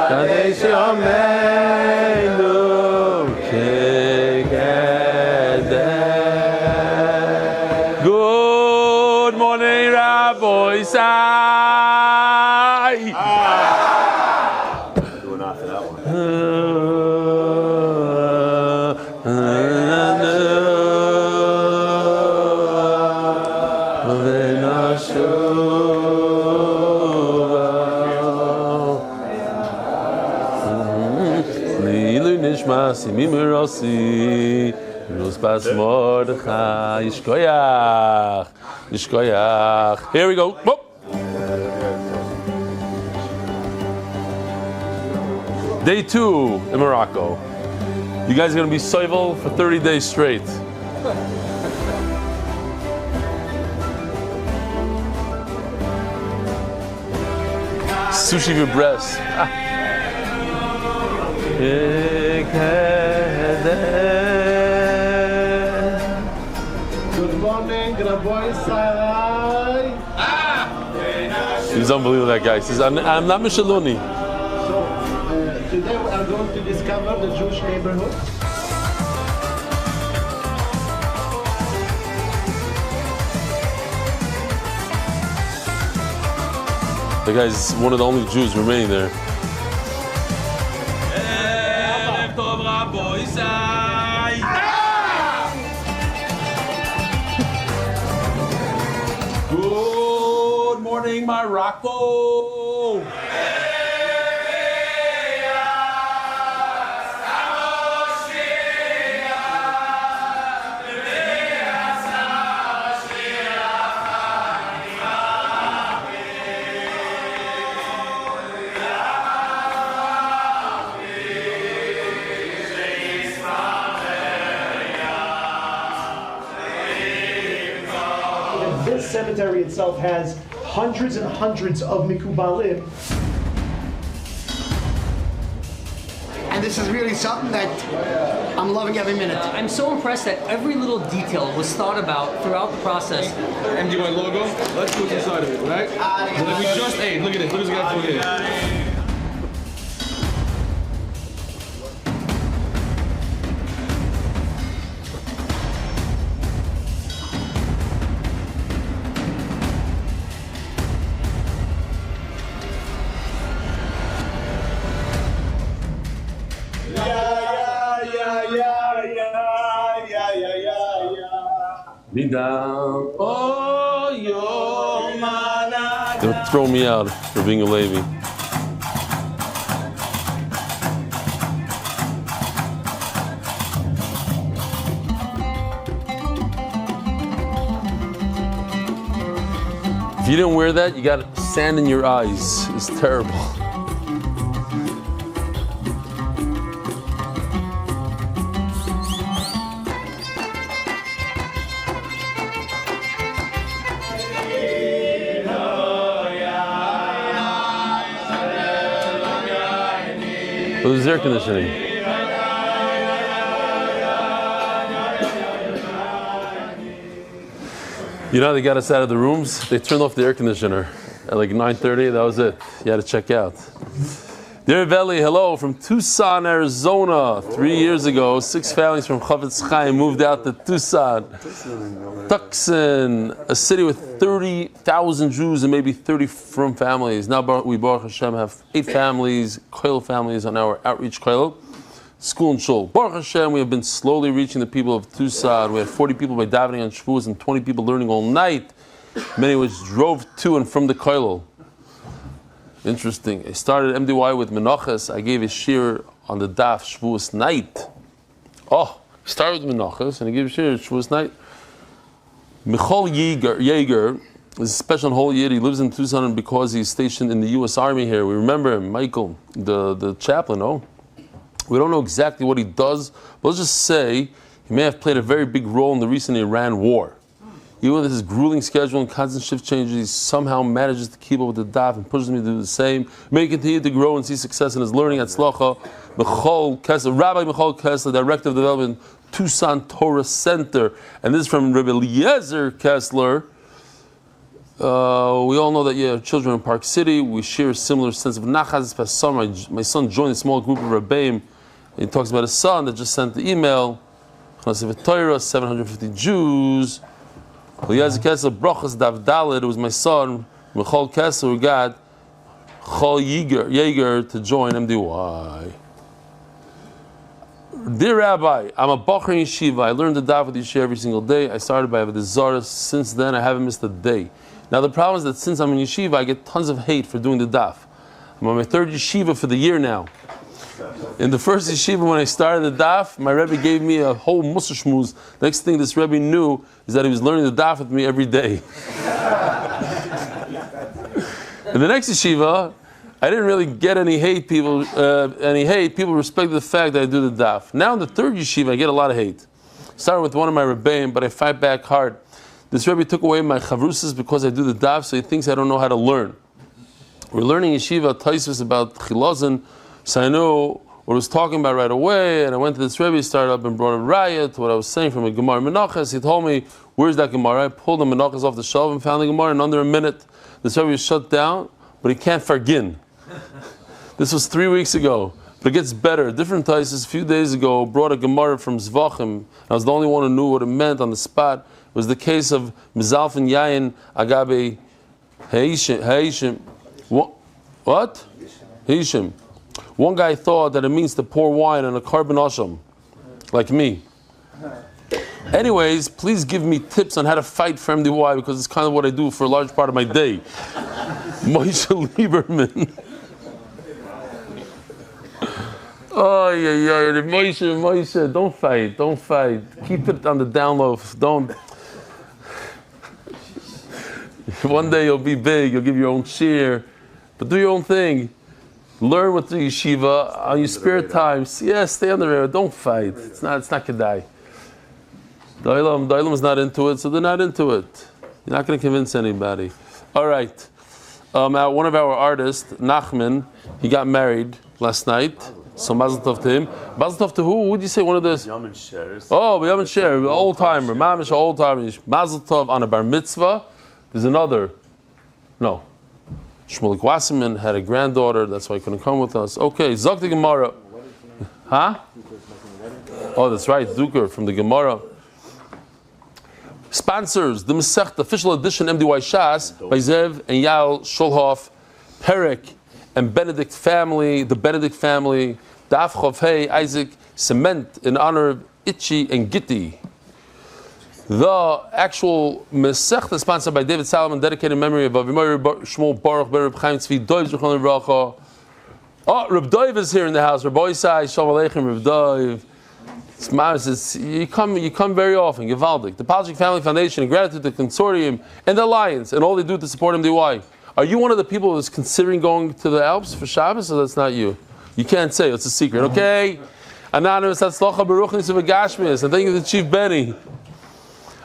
Kadesh Yomeinu Kegedeh. Good morning, Rabbi Sai. Doing after that one. Simirosi, Ruspas Mordechai, Yishkoyach, Yishkoyach. Here we go. Whoop. Day 2 in Morocco. You guys are going to be soivel for 30 days straight. Sushi for breast. Good morning, Rabbi Sai. He's unbelievable, that guy. He says, I'm not Mishaloni. So, today we are going to discover the Jewish neighborhood. The guy's one of the only Jews remaining there. Good morning, Morocco. This cemetery itself has hundreds and hundreds of mikubalim. And this is really something that I'm loving every minute. I'm so impressed that every little detail was thought about throughout the process. MGY logo, let's put inside of it, right? Like we just ate, look at this, look at this guy for here. They'll throw me out for being a Levi. If you didn't wear that, you got sand in your eyes. It's terrible. Well, there's air conditioning. You know how they got us out of the rooms? They turned off the air conditioner at like 9:30. That was it. You had to check out. Dear Veli, hello from Tucson, Arizona. 3 years ago, 6 families from Chavetz Chaim moved out to Tucson. Tucson, a city with 30,000 Jews and maybe 30 from families. Now we, Baruch Hashem, have 8 families, koil families on our outreach koil. School and shul. Baruch Hashem, we have been slowly reaching the people of Tucson. We had 40 people by davening on Shavuos and 20 people learning all night, many of which drove to and from the koil. Interesting. I started MDY with Menachas. I gave a shir on the Daf Shavuos night. Oh, I started with Menachas and I gave a shir Shavuos night. Michal Yeager is a special holy yid. He lives in Tucson because he's stationed in the U.S. Army here. We remember him, Michael, the chaplain, oh? We don't know exactly what he does, but let's just say he may have played a very big role in the recent Iran war. Even with his grueling schedule and constant shift changes, he somehow manages to keep up with the daf and pushes me to do the same. May he continue to grow and see success in his learning at Tzlacha. Rabbi Michal Kessler, Director of Development, Tucson Torah Center. And this is from Rabbi Eliezer Kessler. We all know that you have children in Park City. We share a similar sense of nachas. This past summer, my son joined a small group of Rebbeim. He talks about his son that just sent the email. 750 Jews. Eliezer Kessler, Brachas Dav Dalet. It was my son, Michal Kessler, who got Chol Yeager to join MDY. Dear Rabbi, I'm a Bachar in Yeshiva. I learned the Daf with Yeshiva every single day. I started by the Zara. Since then, I haven't missed a day. Now, the problem is that since I'm in Yeshiva, I get tons of hate for doing the Daf. I'm on my third Yeshiva for the year now. In the first Yeshiva, when I started the Daf, my Rebbe gave me a whole Mussar Shmuz. The next thing this Rebbe knew is that he was learning the Daf with me every day. In the next Yeshiva, I didn't really get any hate. People respected the fact that I do the Daf. Now in the third Yeshiva, I get a lot of hate. Started with one of my Rebbeim, but I fight back hard. This Rebbe took away my chavrusas because I do the Daf, so he thinks I don't know how to learn. We're learning Yeshiva Taisvis about Chilazin, so I know what I was talking about right away, and I went to this Rebbe, started up and brought a riot to what I was saying from a Gemara Menachas. He told me, where's that Gemara? I pulled the Menachas off the shelf and found the Gemara in under a minute. This Rebbe was shut down, but he can't fargin. This was 3 weeks ago, but it gets better. Different Taisis a few days ago brought a Gemara from Zvachim. I was the only one who knew what it meant on the spot. It was the case of Mizalf and Yayin Agabe Haishim. What? Haishim. One guy thought that it means to pour wine on a carbon asham, like me. Anyways, please give me tips on how to fight for MDY because it's kind of what I do for a large part of my day. Moshe Lieberman. Oh yeah, Moshe, don't fight. Keep it on the down low. Don't. One day you'll be big. You'll give your own cheer, but do your own thing. Learn with the yeshiva on your spare time. Yeah, stay on the radar. Don't fight. It's not kedai. The Olam is not into it, so they're not into it. You're not going to convince anybody. All right. One of our artists, Nachman, he got married last night. So Mazel Tov to him. Mazel Tov to who? Who would you say one of those? Yamin shares. Oh, Yamin Sher, old timer. Mamish, old timer. Mazel Tov on a bar mitzvah. There's another. No. Shmulik Wasserman had a granddaughter. That's why he couldn't come with us. Okay, Zok the Gemara. Huh? Oh, that's right. Duker from the Gemara. Sponsors, the Masech, the official edition MDY Shas by Zev and Yael Sholhoff, Perek and Benedict family, the Benedict family, Daf Chavhei Isaac, cement in honor of Itchy and Gitti. The actual Masech, sponsored by David Salomon, dedicated in memory of Avimori Shmuel Baruch Ben Reb Chaim Tzvi Doiv Zechon Livracha. Oh, Reb Doiv is here in the house. Reb Oisai, Shalom Aleichem, Reb Doiv. You come very often. Givaldik. The Palchik Family Foundation, in gratitude to the Consortium and the Alliance, and all they do to support MDY. Are you one of the people who's considering going to the Alps for Shabbos, or that's not you? You can't say. It's a secret. Okay? Anonymous, Hatzlacha Baruch Nisav Gashmis, and thank you to the Chief Benny.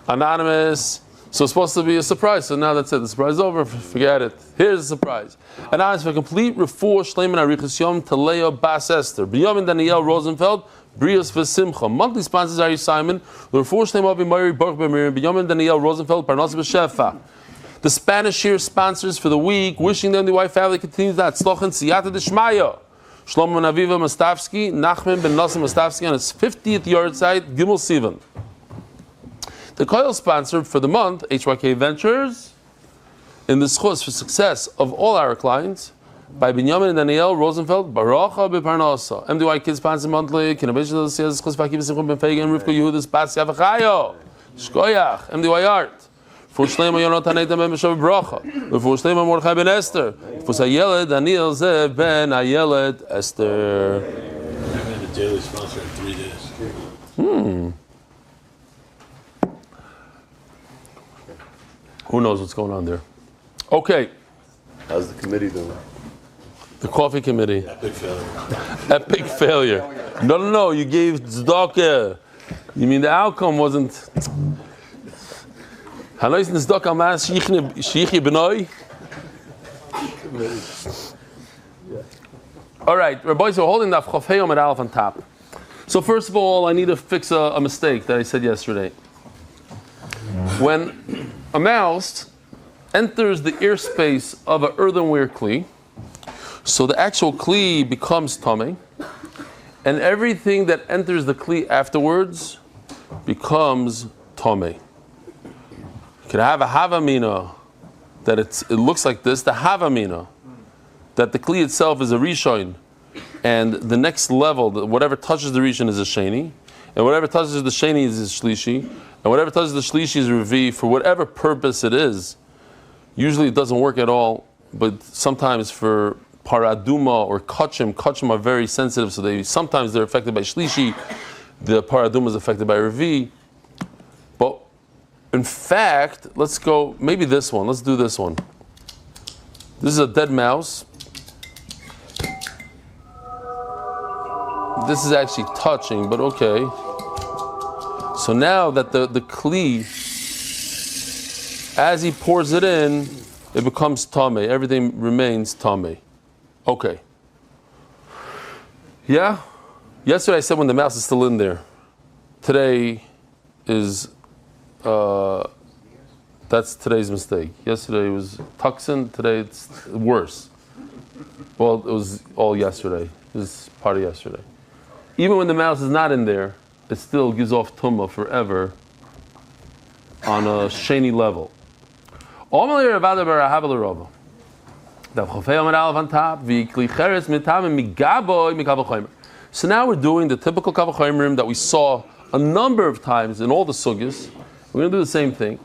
Anonymous. So it's supposed to be a surprise. So now that's it. The surprise is over. Forget it. Here's the surprise. Anonymous for complete refuah Shleiman Arichas Yom Taleo Bas Esther. Binyamin Daniel Rosenfeld. Brios V'Simcha. Monthly sponsors are Simon. The refuah Shleiman Avimori Baruch B'Miriam. Binyamin Daniel Rosenfeld. Parnas B'Shefa. The Spanish here sponsors for the week. Wishing them the wife family continues that. Slochen Siyata Deshmaya. Shlomo and Aviva Mostavsky. Nachman Ben Nassim Mostavsky on his 50th yard site. Gimel Sivan. The Koil sponsored for the month, HYK Ventures, in the schus for success of all our clients, by Binyamin and Daniel Rosenfeld, Barucha B'Parnasa. MDY Kids sponsor monthly, Kinabishal Siyaz Schus Fakim Simchum Ben Fegan, Rivka Yehudis Bas Yavachayo, Shkoyach, MDY Art, for Shlema Yonatan Eitam Ben Beshav Bracha, for Shlema Mordechai Ben Esther, for Sayeled Daniel Zev Ben Ayeled Esther. I've been a daily sponsor in 3 days. Who knows what's going on there? Okay. How's the committee doing? The coffee committee. Epic failure. Epic failure. No. You gave tzedakah. You mean the outcome wasn't? Hanois tzedakah mas shiichi benoi. All right, Rabbi, so we're holding Daf Chafei Yom Aleph on top. So first of all, I need to fix a mistake that I said yesterday. When a mouse enters the airspace of an earthenware kli, so the actual kli becomes tamei, and everything that enters the kli afterwards becomes tamei. You could have a havamina that it looks like this. The havamina that the kli itself is a rishon, and the next level, whatever touches the rishon is a sheni, and whatever touches the sheni is a shlishi, and whatever touches the shlishi is a revi, for whatever purpose it is. Usually it doesn't work at all, but sometimes for paraduma or kachim are very sensitive, so sometimes they're affected by shlishi, the paraduma is affected by revi. But in fact, let's go, maybe this one, let's do this one. This is a dead mouse. This is actually touching, but okay. So now that the kli, as he pours it in, it becomes tamei. Everything remains tamei. Okay. Yeah? Yesterday I said when the mouse is still in there. Today is, that's today's mistake. Yesterday was tuxin, today it's worse. Well, it was all yesterday. It was part of yesterday. Even when the mouse is not in there, it still gives off tumma forever on a sheni level. So now we're doing the typical kavach chomrim that we saw a number of times in all the sugyas. We're going to do the same thing.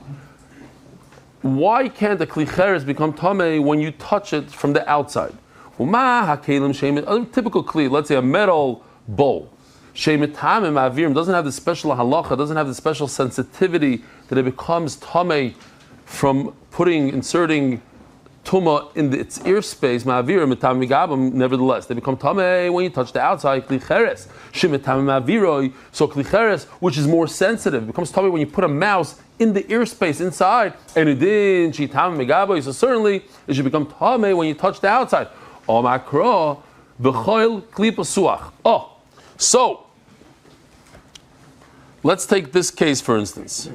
Why can't the kli cheres become tamei when you touch it from the outside? A typical kli, let's say a metal bowl, doesn't have the special halacha, doesn't have the special sensitivity that it becomes tamei from inserting tuma in its ear space. Nevertheless, they become tamei when you touch the outside. So klicheres, which is more sensitive, becomes tamei when you put a mouse in the ear space inside. So certainly it should become tamei when you touch the outside. So let's take this case for instance.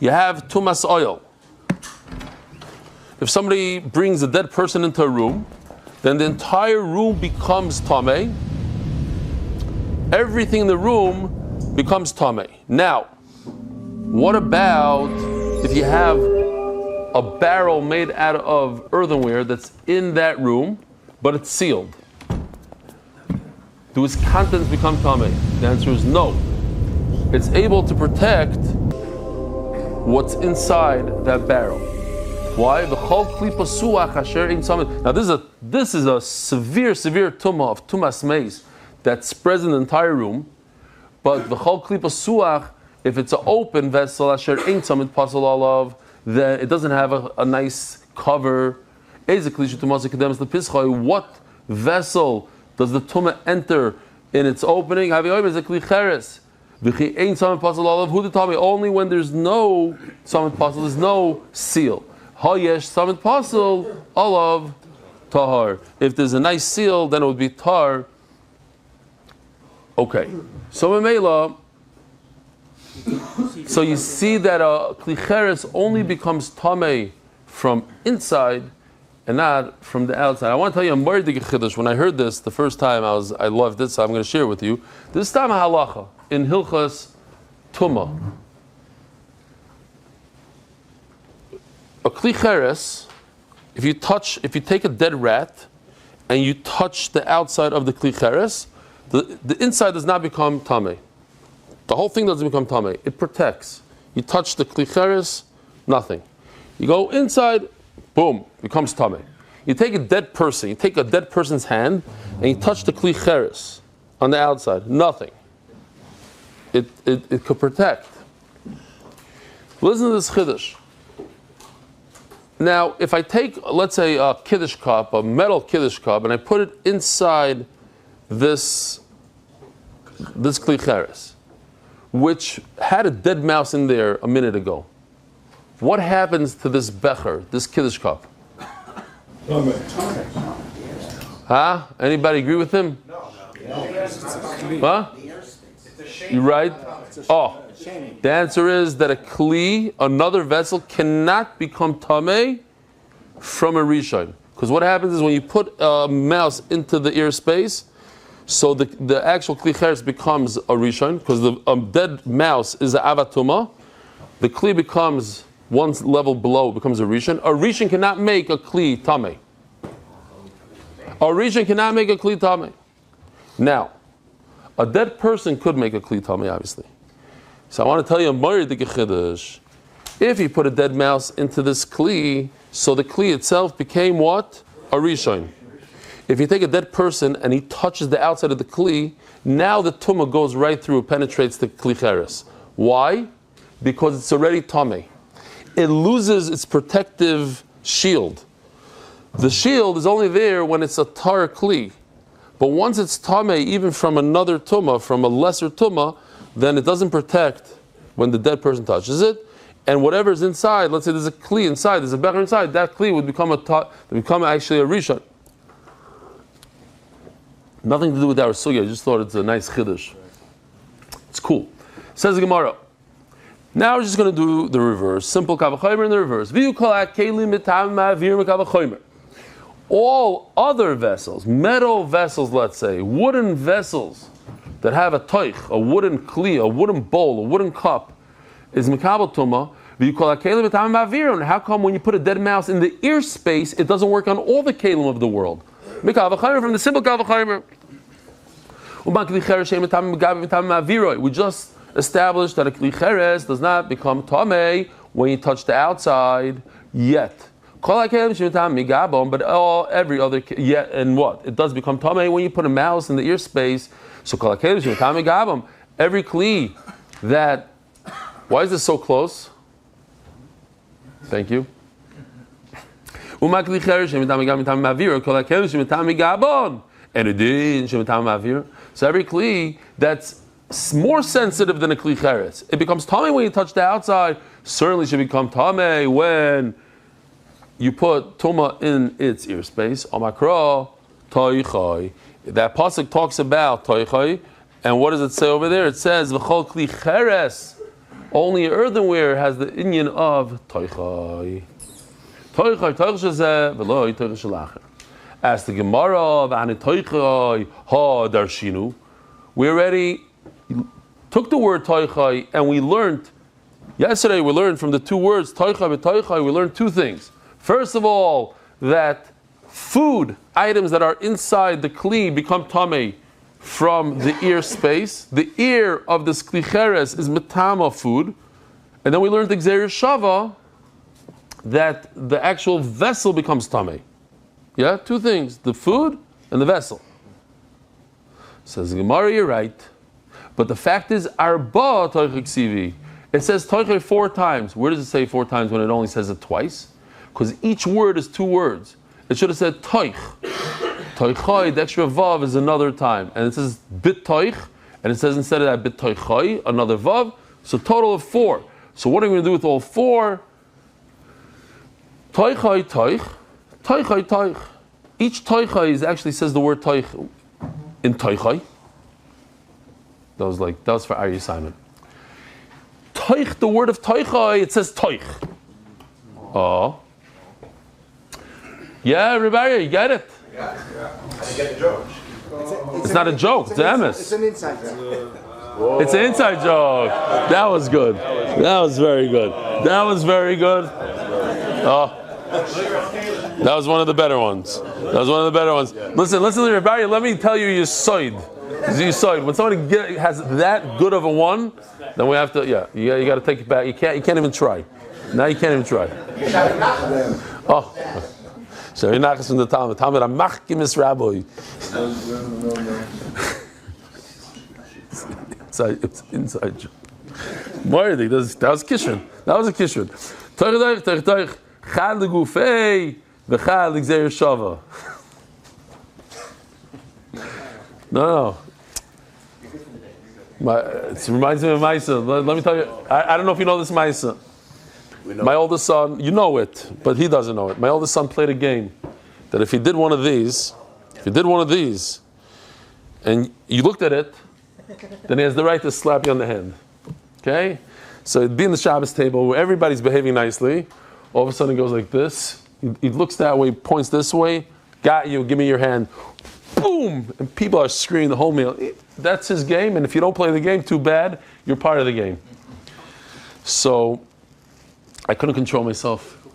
You have tumas oil. If somebody brings a dead person into a room, then the entire room becomes tamei. Everything in the room becomes tamei. Now, what about if you have a barrel made out of earthenware that's in that room, but it's sealed? Do its contents become tamei? The answer is no. It's able to protect what's inside that barrel. Why? Now this is a severe tumah of tumas meis that spreads in the entire room. But the chol klipa suach, if it's an open vessel, asher ein tzamid pasal olav, then it doesn't have a nice cover. What vessel does the tumah enter in its opening? Only when there's no tzamid pasal, there's no seal. Hayesh tzamid pasal olav tahar. If there's a nice seal, then it would be tar. Okay. So Mamela, so you see that a klicheres only becomes tamei from inside and not from the outside. I want to tell you a mordig chiddush. When I heard this the first time, I loved it, so I'm going to share it with you. This time halacha in Hilchas Tumah. A klicheres, if you take a dead rat and you touch the outside of the klicheres, the inside does not become tamei. The whole thing doesn't become tamei. It protects. You touch the klicheres, nothing. You go inside, boom, becomes tamei. You take a dead person, you take a dead person's hand, and you touch the klicheres on the outside, nothing. It could protect. Listen to this chiddush. Now, if I take, let's say, a kiddush cup, a metal kiddush cup, and I put it inside this klicheres, which had a dead mouse in there a minute ago, what happens to this becher, this kiddush cup? Huh? Anybody agree with him? No. Huh? You right? Oh, the answer is that a kli, another vessel, cannot become tamei from a rishon. Because what happens is when you put a mouse into the ear space, so the actual kli cheres becomes a rishon, because the dead mouse is an avatuma. The kli becomes one level below, becomes a rishon. A rishon cannot make a kli tameh. A rishon cannot make a kli tameh. Now, a dead person could make a kli tameh, obviously. So I want to tell you a morid chiddush. If you put a dead mouse into this kli, so the kli itself became what? A rishon. If you take a dead person and he touches the outside of the kli, now the tumah goes right through, penetrates the kli cheres. Why? Because it's already tameh. It loses its protective shield. The shield is only there when it's a tar kli. But once it's tameh, even from another tumah, from a lesser tumah, then it doesn't protect when the dead person touches it. And whatever's inside, let's say there's a kli inside, there's a becher inside, that kli would become actually a rishon. Nothing to do with our sugya. I just thought it's a nice chiddush. It's cool. Says the Gemara. Now we're just going to do the reverse. Simple kavachomer in the reverse. All other vessels, metal vessels, let's say, wooden vessels that have a toich, a wooden kli, a wooden bowl, a wooden cup, is mikabel tuma. And how come when you put a dead mouse in the ear space, it doesn't work on all the kalim of the world? Mikavachomer from the simple kavachomer. We just established that a kli cheres does not become tameh when you touch the outside yet. But every other yet, and what? It does become tameh when you put a mouse in the ear space. So every kli that. Why is this so close? Thank you. So every kli that's more sensitive than a kli cheres, it becomes tameh when you touch the outside. Certainly should become tameh when you put tuma in its ear space. Amakra toichai. That pasuk talks about toichai, and what does it say over there? It says v'chol kli cheres. Only earthenware has the inyan of toichai. Toichai shezeh v'loi toichai shelacher. As the Gemara of Ani toichai ha darshinu, we already took the word toichai and we learned. Yesterday we learned from the two words toichai v'toichai. We learned two things. First of all, that food items that are inside the kli become tameh from the ear space. The ear of this kli cheres is metama food. And then we learned the Gzeir Shava that the actual vessel becomes tameh. Yeah, two things, the food and the vessel. Says Gemara, you're right. But the fact is, arba toichai ksivi. It says toichai 4 times. Where does it say 4 times when it only says it twice? Because each word is 2 words. It should have said toich. Toichai, the extra vav is another time. And it says bit toich, and it says instead of that bit toichai, another vav. So total of 4. So what are we going to do with all 4? Toichai toich, toichai toich. Each toichai is actually says the word toich in toichai. That was for Ari Simon. Toich, the word of toichai, it says toich. Oh. Yeah, Rebari, you get it? Yeah. I get the joke. It's not a joke, it's an It's an inside joke. It's an inside joke. That was good. That was very good. That was very good. Oh. That was one of the better ones. Listen, Rebari, let me tell you your side. When somebody has that good of a one, then we have to, you got to take it back. You can't even try. Now you can't even try. Oh. So you're not from the Talmud. Talmud, I'm machkimis rabbi. It's inside joke. Moirdik, that was kishun. That was a kishun. Toich, chad legufei, v'chad legzeir shava. No. It reminds me of Maisa. Let me tell you, I don't know if you know this Maisa. My oldest son, you know it, but he doesn't know it. My oldest son played a game that if he did one of these, and you looked at it, then he has the right to slap you on the hand. Okay? So it'd be in the Shabbos table where everybody's behaving nicely. All of a sudden it goes like this, He looks that way, points this way, got you, give me your hand. Boom! And people are screaming the whole meal. That's his game, and if you don't play the game, too bad, you're part of the game. So, I couldn't control myself.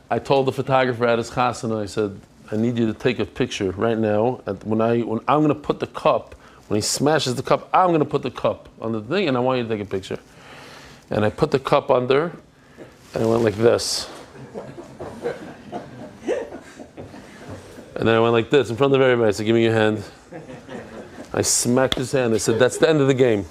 I told the photographer at his chasana, I said, I need you to take a picture right now. When I'm going to put the cup, when he smashes the cup, I'm going to put the cup on the thing, and I want you to take a picture. And I put the cup under, and I went like this. And then I went like this in front of everybody. I said, give me your hand. I smacked his hand. I said, that's the end of the game.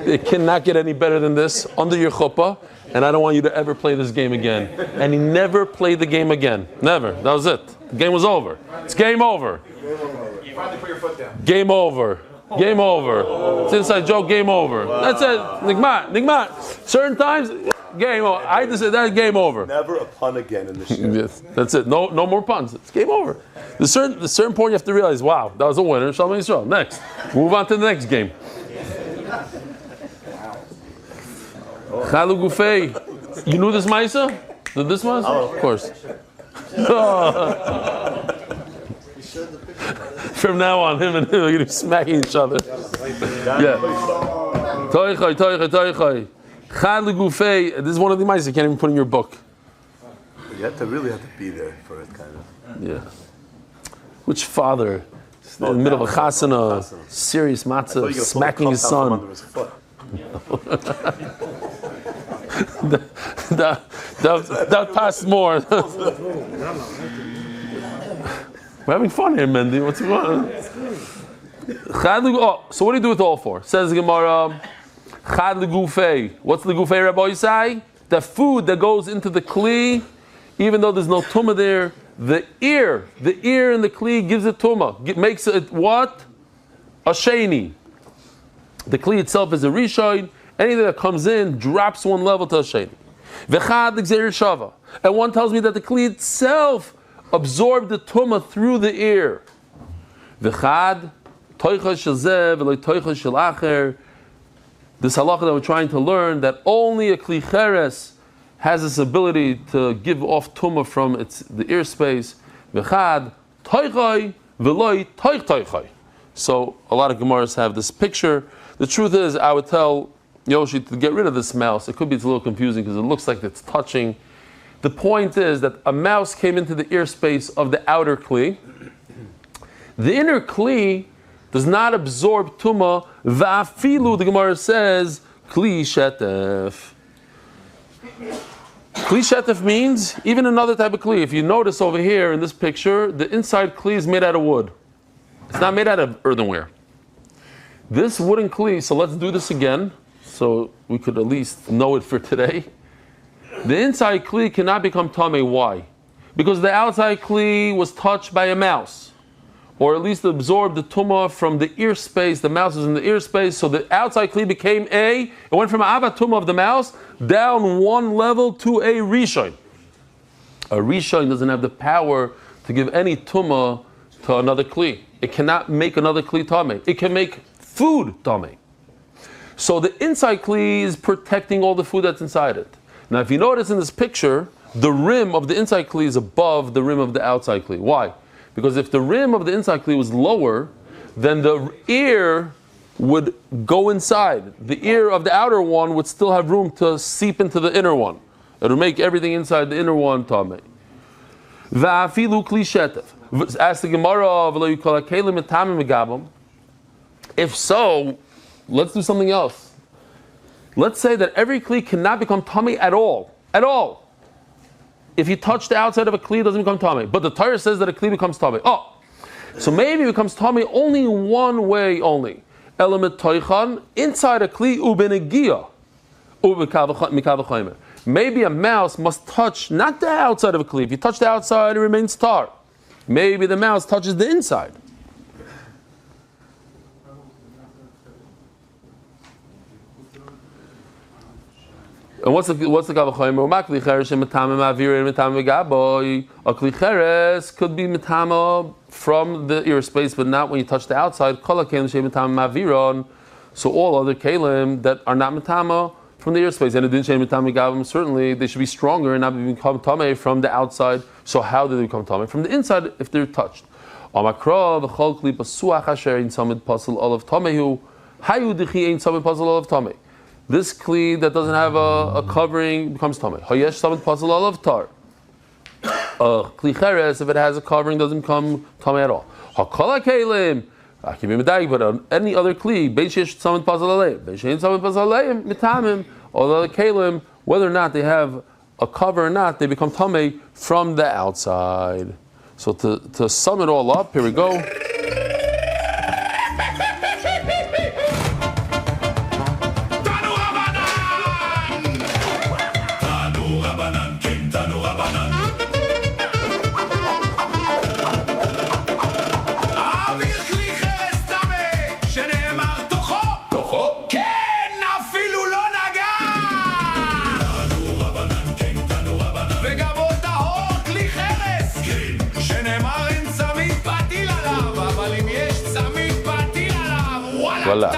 It cannot get any better than this under your chuppah, and I don't want you to ever play this game again. And he never played the game again. Never. That was it. The game was over. It's game over. You finally put your foot down. Game over. Game over. It's inside joke, game over. That's it. Nigmat. Certain times, game over. I just said that's game over. Never a pun again in the show. Yes, that's it. No more puns. It's game over. The certain point you have to realize, wow, that was a winner. Shalom Yisrael. Next. Move on to the next game. Chalu Gufei. You knew this Maisa? This one? Oh, of course. From now on, him and him are going to be smacking each other. Yeah. Toichai. Chalu Gufei. This is one of the Maisa you can't even put in your book. You really have to be there for it, kind of. Yeah. Which father, in the middle of a chasana, serious matzah, smacking his son? that passed more. We're having fun here, Mendy. What's going on? So what do you do with all four? Says the Gemara, Chad legufei. What's legufei, Rabbi Yisai? The food that goes into the kli, even though there's no tumah there, the ear in the kli gives it tumah. Makes it what? A sheni. The kli itself is a rishon. Anything that comes in drops one level to a sheni. V'chad l'gzeir shava. And one tells me that the kli itself absorbed the tumah through the ear. V'chad toicha shel zeh v'lo toicha shel acher. This halacha that we're trying to learn, that only a kli cheres has this ability to give off tumah from the ear space. V'chad toichai v'loi toich toichai. So a lot of Gemaras have this picture. The truth is, I would tell Yoshi to get rid of this mouse. It could be it's a little confusing because it looks like it's touching. The point is that a mouse came into the ear space of the outer kli. The inner kli does not absorb tumah. Va'afilu, the Gemara says, kli shetef. Kli shetef means even another type of kli. If you notice over here in this picture, the inside kli is made out of wood. It's not made out of earthenware. This wooden kli, so let's do this again, so we could at least know it for today. The inside kli cannot become tamei. Why? Because the outside kli was touched by a mouse, or at least absorbed the tumah from the ear space. The mouse is in the ear space, so the outside kli became it went from ava tumah of the mouse down one level to a rishon. A rishon doesn't have the power to give any tumah to another kli. It cannot make another kli tamei. It can make food tamei. So the inside kli is protecting all the food that's inside it. Now, if you notice in this picture, the rim of the inside kli is above the rim of the outside kli. Why? Because if the rim of the inside kli was lower, then the ear would go inside. The ear of the outer one would still have room to seep into the inner one. It would make everything inside the inner one tamei. Va'afilu kli shetef. Ask the Gemara, if so, let's do something else. Let's say that every kli cannot become tamei at all. At all. If you touch the outside of a kli, it doesn't become tamei. But the Torah says that a kli becomes tamei. Oh, so maybe it becomes tamei only one way only. Element toichan, inside a kli, ubenegia. Maybe a mouse must touch not the outside of a kli. If you touch the outside, it remains tar. Maybe the mouse touches the inside. And what's the kavachomer? Makli cheres metame mavir and metame gaboy. A kli cheres could be metame from the ear space, but not when you touch the outside. Kol hakelim she metame maviron. So all other kelim that are not metame from the ear space, and it didn't she metame gabam. Certainly they should be stronger and not become tamei from the outside. So how do they become tamei? From the inside, if they're touched. This kli that doesn't have a covering becomes tamei. Kli cheres, if it has a covering, doesn't become tamei at all. Hakol hakelim, but any other kli, although the kelim, whether or not they have a cover or not, they become tamei from the outside. So to sum it all up, here we go. Voila.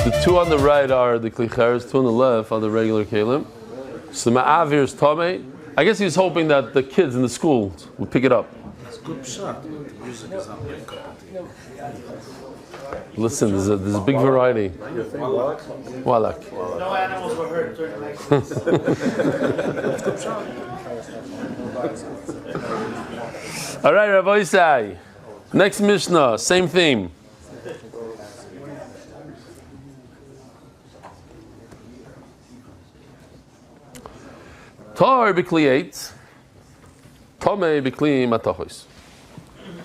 The two on the right are the klicheres, two on the left are the regular kelim. So the ma'avir is tamei. I guess he was hoping that the kids in the school would pick it up. It's good shot. The music is not very good. Listen, there's a big variety. Wallach. No animals were hurt during the next All right, Rabbi Isai. Next Mishnah, same theme. Tar b'kliyet, tamei b'kli matachos.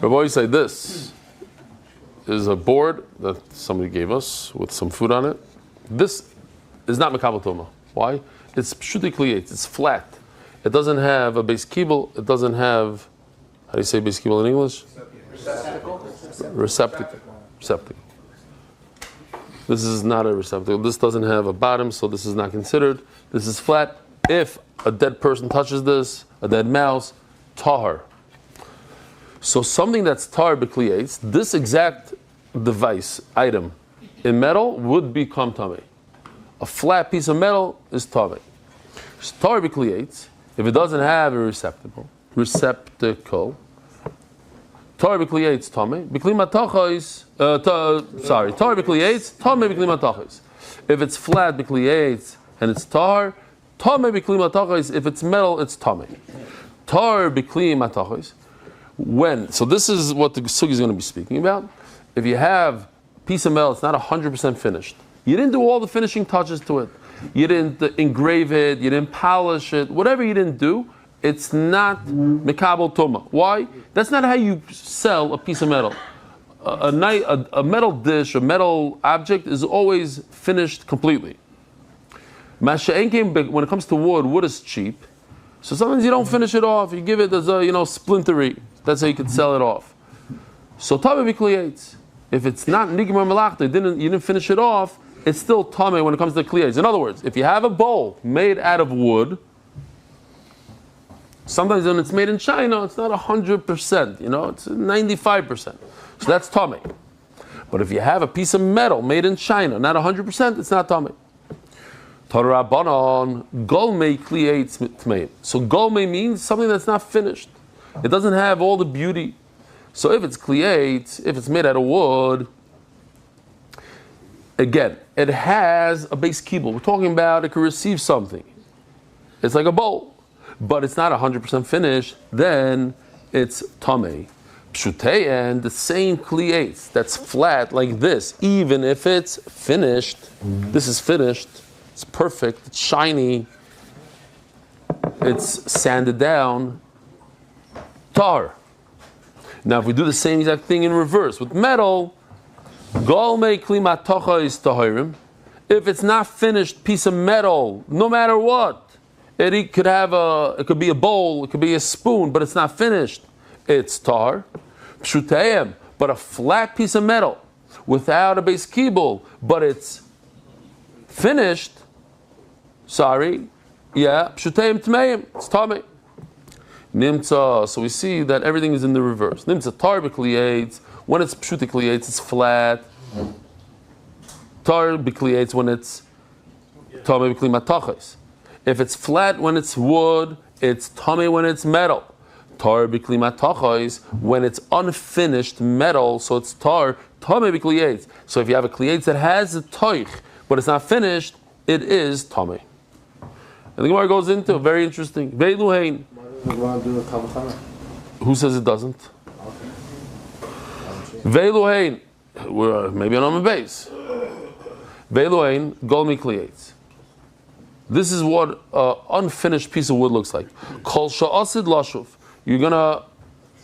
Rabbi say this is a board that somebody gave us with some food on it. This is not mekabel toma. Why? It's pshuti kliyet. It's flat. It doesn't have a base kibble. It doesn't have, how do you say base kibble in English? Receptacle. This is not a receptacle. This doesn't have a bottom, so this is not considered. This is flat. If a dead person touches this, a dead mouse, tahar. So something that's tahar b'kliyates, this exact device, item, in metal would become tamei. A flat piece of metal is tamei. Tahar b'kliyates, if it doesn't have a receptacle, tahar b'kliyates tamei. B'kli matachos, tahar b'kliyates, tamei b'kli matachos. If it's flat b'kliyates and it's tahar, tamei b'kli matachos. If it's metal, it's tamei. Tar b'kli matachos. When? So this is what the sugi is going to be speaking about. If you have a piece of metal, it's not 100% finished. You didn't do all the finishing touches to it. You didn't engrave it. You didn't polish it. Whatever you didn't do, it's not mekabel toma. Why? That's not how you sell a piece of metal. A metal dish, a metal object is always finished completely. When it comes to wood, wood is cheap. So sometimes you don't finish it off. You give it as a splintery. That's how you can sell it off. So tamei b'kliyates. If it's not nigmar melachta, you didn't finish it off, it's still tamei when it comes to kliyates. In other words, if you have a bowl made out of wood, sometimes when it's made in China, it's not 100%. It's 95%. So that's tamei. But if you have a piece of metal made in China, not 100%, it's not tamei. Torah golmei kliyates tmeim. So golmei means something that's not finished. It doesn't have all the beauty. So if it's kliyate, if it's made out of wood, again, it has a base kibble. We're talking about it can receive something. It's like a bowl, but it's not 100% finished. Then it's tamei. Pshutei, and the same kliyate that's flat like this, even if it's finished, this is finished. It's perfect, it's shiny, it's sanded down, tar. Now if we do the same exact thing in reverse, with metal, golmei kli matocha is tahirim. If it's not finished piece of metal, no matter what, It could be a bowl, it could be a spoon, but it's not finished. It's tar. Pshutayim, but a flat piece of metal without a base kibul, but it's finished. Sorry, yeah. Pshutayim tmeim, it's tamei. Nimtza. So we see that everything is in the reverse. Nimtza tar b'kliyates. When it's pshuta kliyates, it's flat. Tar b'kliyates when it's tamei b'kli matachos. If it's flat when it's wood, it's tamei when it's metal. Tar b'kli matachos when it's unfinished metal, so it's tar tamei b'kliyates. So if you have a kliyates that has a toich but it's not finished, it is tamei. And the Gemara goes into very interesting. Veiluhein. Who says it doesn't? Veiluhein. Maybe on a base. Veiluhein golmi kliyates. This is what an unfinished piece of wood looks like. Kol sha'asid lashuv. You're gonna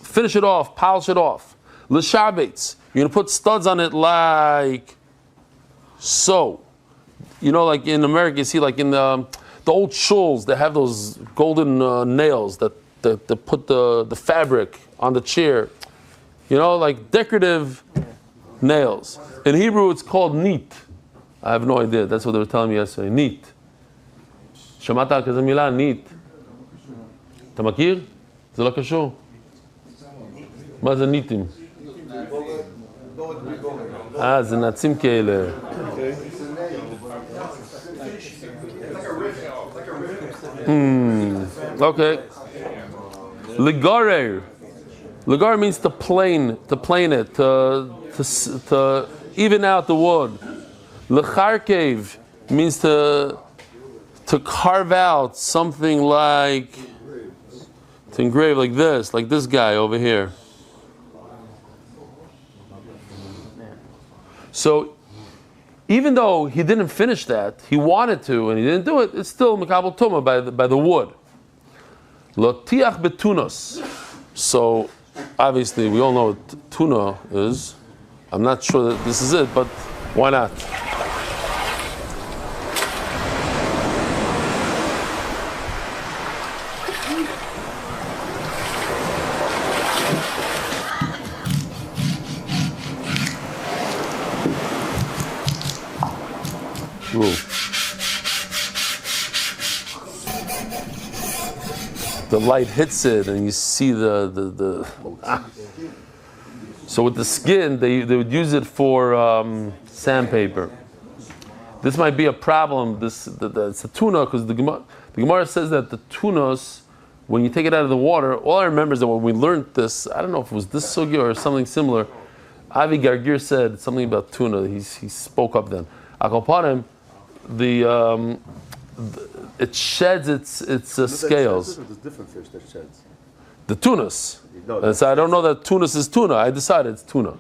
finish it off, polish it off. L'shabetz. You're gonna put studs on it like so. You know, like in America, you see, like in the old shulls, they have those golden nails that put the fabric on the chair. You know, like decorative nails. In Hebrew, it's called neat. I have no idea. That's what they were telling me yesterday. Neat. שמעת כזה מילה? ניט. אתה מכיר? זה לא קשור. מה זה ניטים? זה נעצים כאלה. Okay. Ligarer. Ligarer means to plane it, to even out the wood. Lecharkev means to carve out something like, to engrave like this guy over here. So, even though he didn't finish that, he wanted to and he didn't do it, it's still Mekabel Tumah by the wood. Lotiach betunos. So, obviously, we all know what tuna is. I'm not sure that this is it, but why not? The light hits it, and you see the. So with the skin, they would use it for sandpaper. This might be a problem. It's a tuna because the Gemara says that the tunas, when you take it out of the water, all I remember is that when we learned this, I don't know if it was this sugya or something similar. Avi Gargir said something about tuna. He spoke up then. Akopanim, it sheds its scales. There's different fish that sheds. The tunas. So I don't know that tunas is tuna. I decided it's tuna.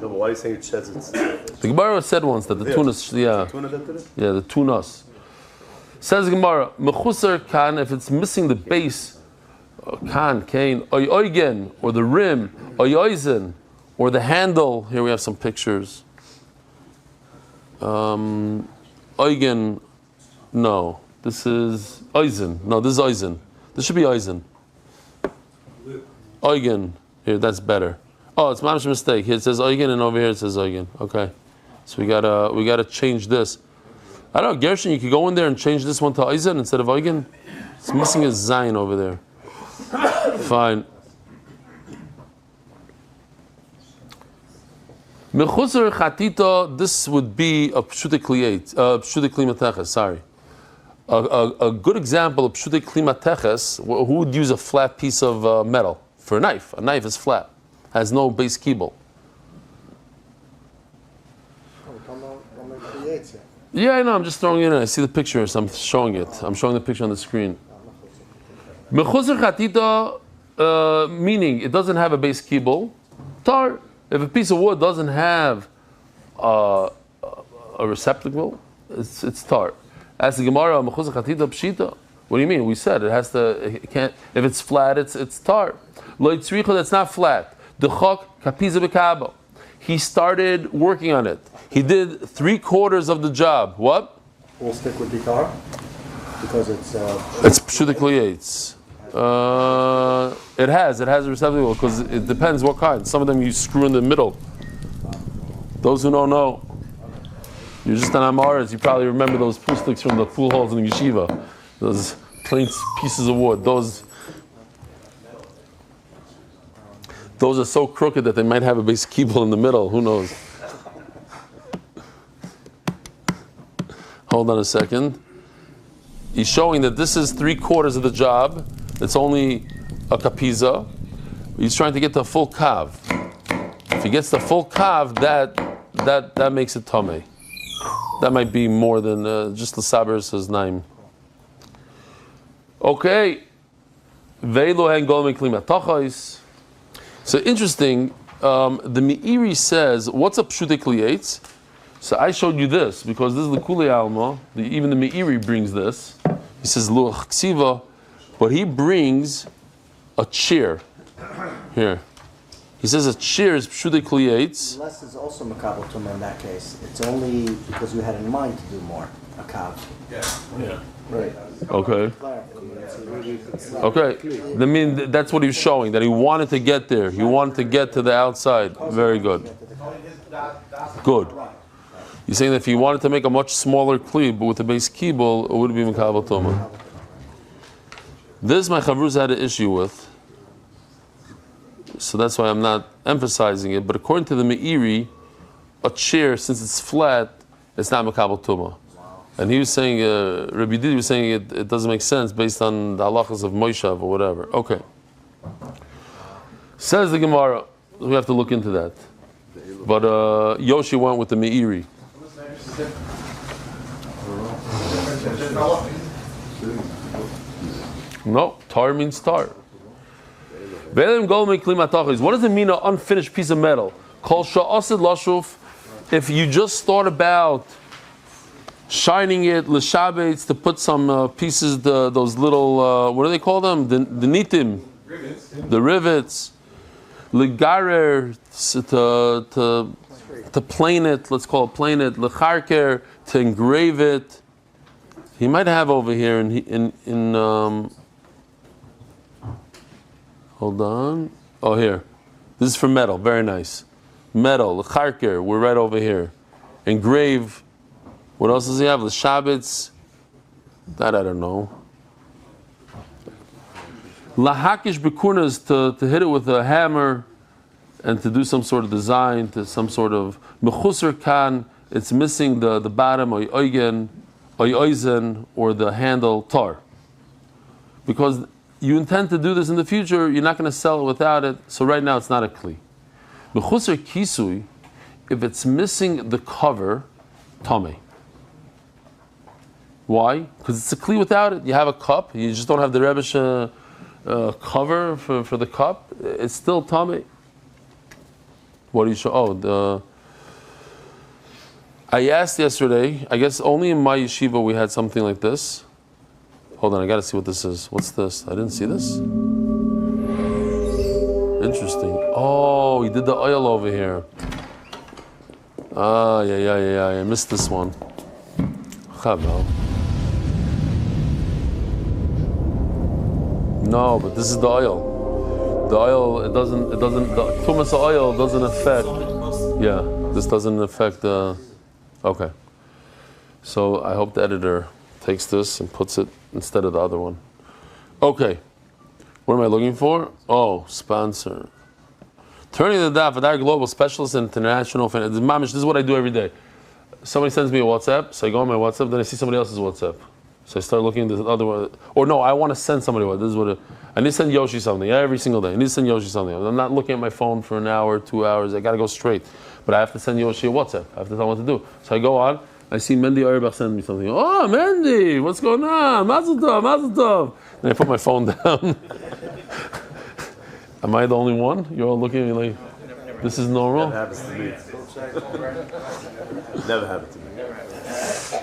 No, but why are you saying it sheds its? The Gemara said once that the tunas, The tuna that did it? yeah, the tunas. Says the Gemara, mechusar kan, if it's missing the base, kan, kain, oigen, or the rim, oizen, or the handle. Here we have some pictures. Oigen, no. This is oizen. No, this is oizen. This should be oizen. Oigen. Here, that's better. Oh, it's mamish mistake. Here it says oigen, and over here it says oigen. Okay, so we gotta change this. I don't know, Gershon. You could go in there and change this one to oizen instead of oigen. It's missing a zayin over there. Fine. Mechusar chatita. This would be a pshute klimateches. Sorry. A good example of pshute klimateches. Who would use a flat piece of metal for a knife? A knife is flat, has no base kibble. Yeah, I know. I'm just throwing it in. I see the picture, so I'm showing it. I'm showing the picture on the screen. Mechusar chatita, meaning it doesn't have a base kibble. Tar. If a piece of wood doesn't have a receptacle, it's tar. As the Gemara, mechusar chatita pshita. What do you mean? We said it has to. It can't. If it's flat, it's tar. Lo yitzricha, that's not flat. Dechok kapiza bekabo. He started working on it. He did 3/4 of the job. What? We'll stick with the tar. because it's. It's pshutikli eitz. It has a receptacle because it depends what kind. Some of them you screw in the middle. Those who don't know, you're just on Amaras, you probably remember those pool sticks from the pool halls in the yeshiva. Those plain pieces of wood. Those are so crooked that they might have a base kibble in the middle. Who knows? Hold on a second. He's showing that this is 3/4 of the job. It's only a kapiza. He's trying to get the full kav. If he gets the full kav, that makes it tameh. That might be more than just the saber says naim. Okay. So interesting. The Meiri says, "What's a pshutik lietz?" So I showed you this because this is the Kuli Alma. Even the Meiri brings this. He says luach ksiva, but he brings a chair here. He says a chair is pshutik lietz. Unless it's also makabel tumah in that case. It's only because you had in mind to do more a kav. Yeah. Right. Okay. Okay. I mean, that's what he was showing, that he wanted to get there. He wanted to get to the outside. Very good. Good. You're saying that if he wanted to make a much smaller kli, but with a base kibble, it would be makabel tumah. This my chavrus had an issue with, so that's why I'm not emphasizing it. But according to the Meiri, a chair, since it's flat, it's not makabel tumah. And he was saying, Rabbi Didi was saying it doesn't make sense based on the halachas of Moshav or whatever. Okay. Says the Gemara, we have to look into that. But Yoshi went with the Meiri. No, tar means tar. What does it mean, an unfinished piece of metal? If you just thought about shining it, l'shabetz, to put some pieces, those little, what do they call them? The nitim, the rivets, l'garer, to plane it, let's call it plane it, l'charker, to engrave it. He might have over here in hold on. Oh, here. This is for metal. Very nice. Metal, l'charker, we're right over here. Engrave. What else does he have? The Shabbats. That I don't know. Lahakish bekurnas, to hit it with a hammer and to do some sort of design, to some sort of mechusar kan. It's missing the bottom or oigen, or oizen, or the handle tar. Because you intend to do this in the future, you're not going to sell it without it. So right now it's not a kli. Mechusar kisui, if it's missing the cover, tameh. Why? Because it's a kli without it. You have a cup, you just don't have the Rebbesh cover for the cup. It's still tameh. What do you show? Oh, I asked yesterday, I guess only in my yeshiva we had something like this. Hold on, I got to see what this is. What's this? I didn't see this. Interesting. Oh, he did the oil over here. Ah, yeah. I missed this one. Chavel. No, but this is the oil. The oil, it doesn't, the tumas oil doesn't affect, yeah, this doesn't affect the, okay. So I hope the editor takes this and puts it instead of the other one. Okay, what am I looking for? Oh, sponsor. Turning the Daf, our global specialist in international finance. Mamish, this is what I do every day. Somebody sends me a WhatsApp, so I go on my WhatsApp, then I see somebody else's WhatsApp. So I start looking at the other one. Or no, I want to send somebody what. This is what I need to send Yoshi something every single day. I need to send Yoshi something. I'm not looking at my phone for an hour, 2 hours. I got to go straight. But I have to send Yoshi a WhatsApp. I have to tell him what to do. So I go on. I see Mendy Auerbach send me something. Oh, Mendy, what's going on? Mazel tov, mazel tov. And I put my phone down. Am I the only one? You're all looking at me like, this is normal? Never happens to me. Never happened to me.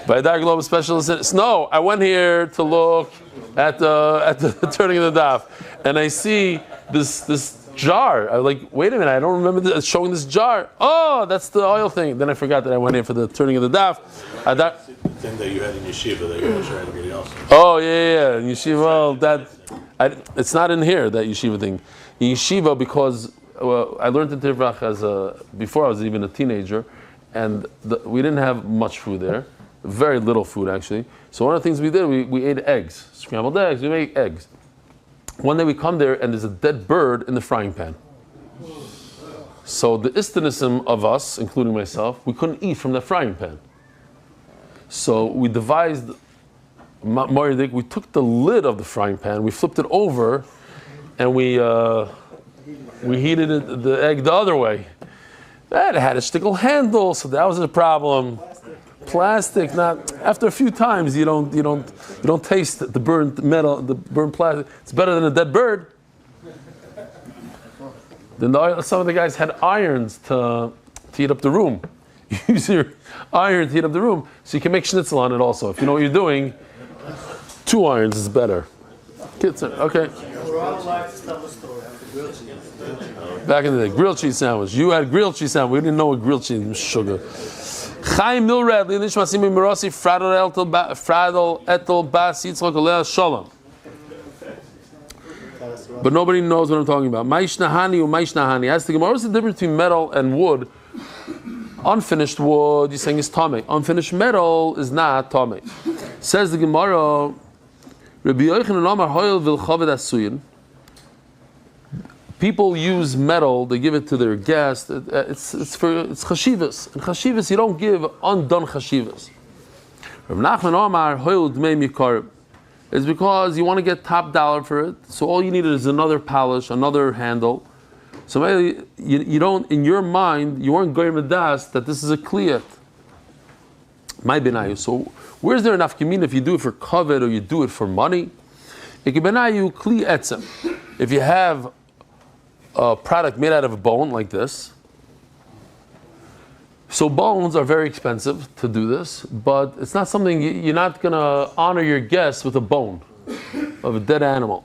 By Dar Global Specialist. No, I went here to look at the turning of the daf, and I see this jar. I'm like, wait a minute, I don't remember showing this jar. Oh, that's the oil thing. Then I forgot that I went here for the turning of the daf. The thing that you had in your shiva that you were trying to get also. Oh yeah. In yeshiva, it's not in here, that yeshiva thing. In yeshiva, because I learned in Tivrach before I was even a teenager, and we didn't have much food there, very little food actually. So one of the things we did, we ate eggs, scrambled eggs. We make eggs. One day we come there and there's a dead bird in the frying pan. So the istanism of us, including myself, we couldn't eat from the frying pan. So we devised, we took the lid of the frying pan, we flipped it over, and we heated the egg the other way. That had a stickle handle, so that was a problem. Plastic, not after a few times you don't taste the burnt metal, the burnt plastic. It's better than a dead bird. Then some of the guys had irons to heat up the room. Use your iron to heat up the room, so you can make schnitzel on it also. If you know what you're doing, 2 irons is better. Okay. Back in the day, grilled cheese sandwich. You had grilled cheese sandwich. We didn't know what grilled cheese was, sugar. Chaim Milrad, Linishmasimi Mirasi, Fradel Etel Bas Yitzchak Alea Shalom. But nobody knows what I'm talking about. Maishnahani or Maishnahani. Ask the Gemara, what's the difference between metal and wood? Unfinished wood, you're saying is Tomei. Unfinished metal is not Tomei. Says the Gemara, Rabbi Yochanan Amar Hoyel Vilchaved Asuyin. People use metal; they give it to their guests. It's chashivas. In chashivas, you don't give undone chashivas. Rav Nachman Omar Hoyel Dmei Mikar. It's because you want to get top dollar for it. So all you need is another polish, another handle. So maybe you don't, in your mind, you weren't going with das that this is a kliyat. My benayu. So where's there enough community if you do it for covet or you do it for money? Benayu kli etzem. If you have a product made out of a bone like this. So bones are very expensive to do this, but it's not something you're not going to honor your guests with a bone of a dead animal.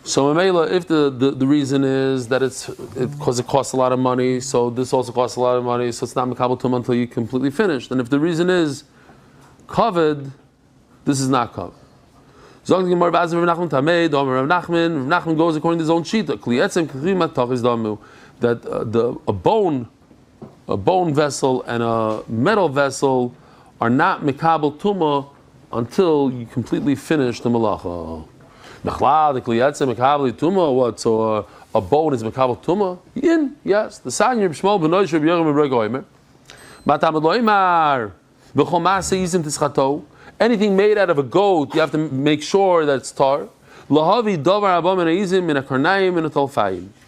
So if the reason is that because it costs a lot of money, so this also costs a lot of money, so it's not mekabel tum until you completely finished. And if the reason is covered, this is not covered. Rav Nachman goes according to his own shita. That a bone vessel and a metal vessel are not mekabel tuma until you completely finish the malacha. What? So a bone is mekabel tuma? Yes. The Sanya B'Shmuel B'Noi Sheb Yerim B'Reg Oimer. Anything made out of a goat, you have to make sure that it's tar.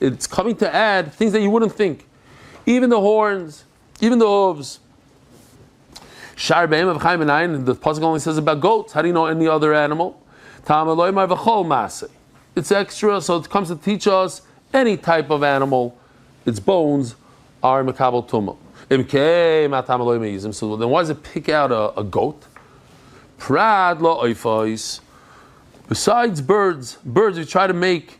It's coming to add things that you wouldn't think. Even the horns, even the hooves. The pasuk only says about goats. How do you know any other animal? It's extra, so it comes to teach us any type of animal, its bones are mekabel tumah. So then why does it pick out a goat? Besides birds you try to make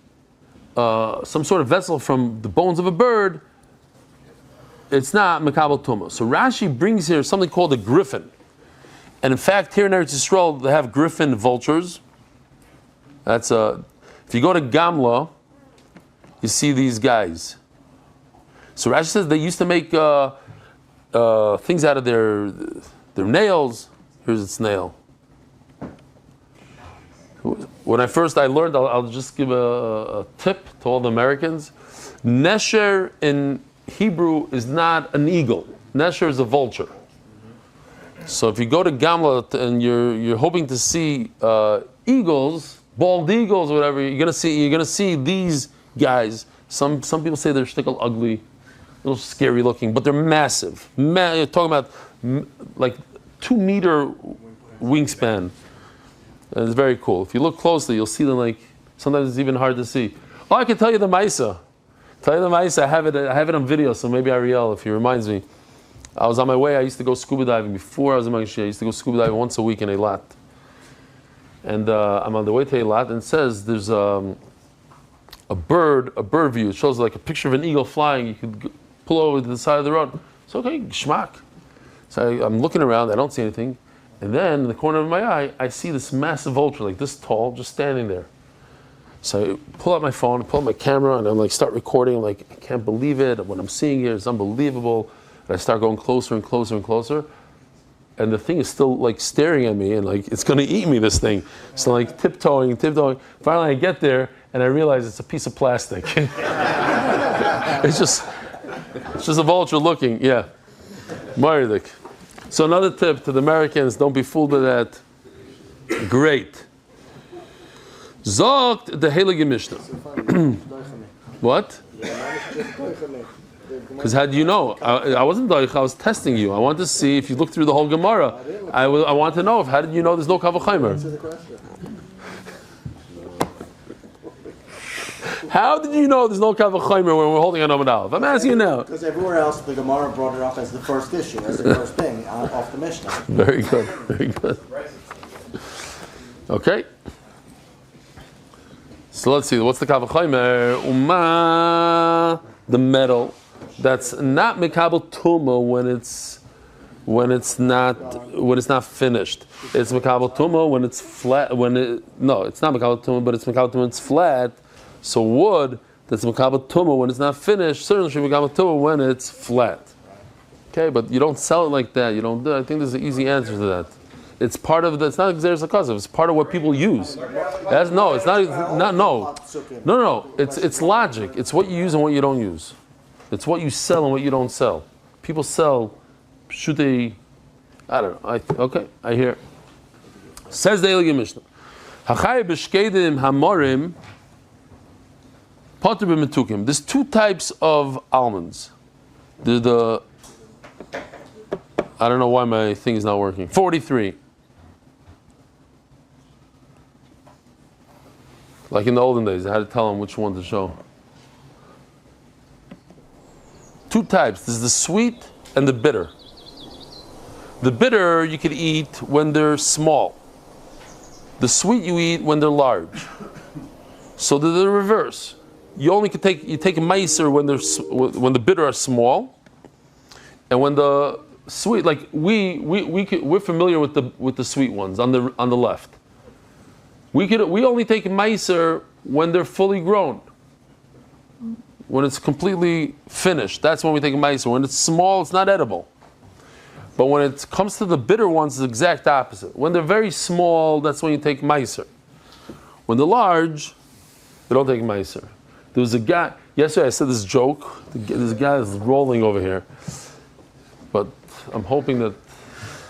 some sort of vessel from the bones of a bird, it's not mekabel tumah. So Rashi brings here something called a griffin. And in fact, here in Eretz Yisrael, they have griffin vultures. If you go to Gamla, you see these guys. So Rashi says they used to make things out of their nails. Here's its nail. When I learned, I'll just give a tip to all the Americans. Nesher in Hebrew is not an eagle. Nesher is a vulture. So if you go to Gamla and you're hoping to see eagles, bald eagles, or whatever, you're gonna see these guys. Some people say they're shtickle ugly, a little scary looking, but they're massive. You're talking about like 2 meter wingspan. And it's very cool. If you look closely, you'll see them like, sometimes it's even hard to see. Oh, I can tell you the Maisa. I have it on video, so maybe Ariel, if he reminds me. I was on my way, I used to go scuba diving before I was in Magashi. I used to go scuba diving once a week in Eilat. And I'm on the way to Eilat, and it says there's a bird view. It shows like a picture of an eagle flying. You could pull over to the side of the road. So okay, geschmack. So I'm looking around, I don't see anything. And then in the corner of my eye, I see this massive vulture, like this tall, just standing there. So I pull out my phone, pull out my camera, and I'm like, start recording. I'm like, I can't believe it. What I'm seeing here is unbelievable. And I start going closer and closer and closer. And the thing is still like staring at me, and like it's gonna eat me, this thing. So like tiptoeing. Finally I get there, and I realize it's a piece of plastic. It's just a vulture looking, yeah. Maridik. So another tip to the Americans, don't be fooled by that. Great. Zogt the Heilige Mishnah. What? Because how do you know? I wasn't doich, I was testing you. I wanted to see if you looked through the whole Gemara. I want to know, how did you know there's no Kavachaimer? How did you know there's no Kavachaimer when we're holding an Amud Aleph? I'm asking you now. Because everywhere else, the Gemara brought it up as the first issue, as the first thing off the Mishnah. Very good, very good. Okay. So let's see, what's the Kavachaimer? The metal. That's not Mekabel Tuma when it's not finished. It's Mekabel Tuma when it's flat. It's not Mekabel Tuma, but it's Mekabel Tuma when it's flat. So wood that's Mekabel Tuma when it's not finished certainly should be Mekabel Tuma when it's flat. Okay, but you don't sell it like that. You don't do it. I think there's an easy answer to that. It's part of it's not Xeris HaKazav. It's part of what people use. It's logic. It's what you use and what you don't use. It's what you sell and what you don't sell. People sell, should they? I don't know. Okay, I hear. Says the Eli Mishnah. Hachay b'shkedim hamorim potter b'metukim. There's two types of almonds. I don't know why my thing is not working. 43. Like in the olden days, I had to tell them which one to show. Two types. There's the sweet and the bitter. The bitter you could eat when they're small. The sweet you eat when they're large. So they're the reverse. You take a meiser when the bitter are small, and when the sweet, like we're familiar with the sweet ones on the left. We only take meiser when they're fully grown. When it's completely finished, that's when we take a meiser. When it's small, it's not edible. But when it comes to the bitter ones, it's the exact opposite. When they're very small, that's when you take meiser. When they're large, you don't take meiser. There was a guy, yesterday I said this joke, this guy is rolling over here. But I'm hoping that